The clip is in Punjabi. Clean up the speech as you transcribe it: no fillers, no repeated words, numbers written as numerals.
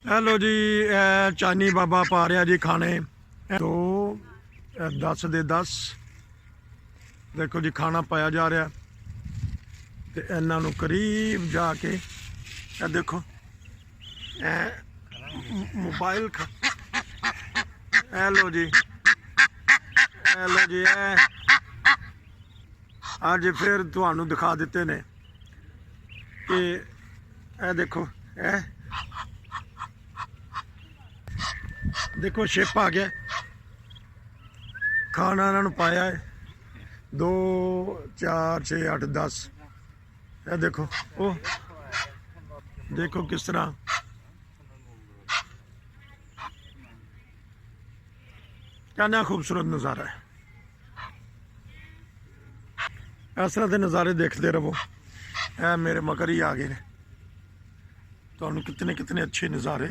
ਹੈਲੋ ਜੀ, ਇਹ ਚਾਨੀ ਬਾਬਾ ਪਾ ਰਿਹਾ ਜੀ ਖਾਣੇ। ਦੋ 10 ਦੇ 10 ਦੇਖੋ ਜੀ, ਖਾਣਾ ਪਾਇਆ ਜਾ ਰਿਹਾ ਤੇ ਇਹਨਾਂ ਨੂੰ ਕਰੀਬ ਜਾ ਕੇ ਇਹ ਦੇਖੋ, ਇਹ ਮੋਬਾਈਲ ਹੈਲੋ ਜੀ, ਹੈਲੋ ਜੀ, ਇਹ ਅੱਜ ਫਿਰ ਤੁਹਾਨੂੰ ਦਿਖਾ ਦਿੱਤੇ ਨੇ ਕਿ ਇਹ ਦੇਖੋ, ਇਹ देखो शिप आ गया, खाना इन्होंने पाया है 2 4 6 8 10। ये देखो, ओ देखो किस तरह क्या खूबसूरत नज़ारा है। इस तरह के नज़ारे देखते रहो। ये मेरे मगर ही आ गए ने, तो कितने कितने अच्छे नज़ारे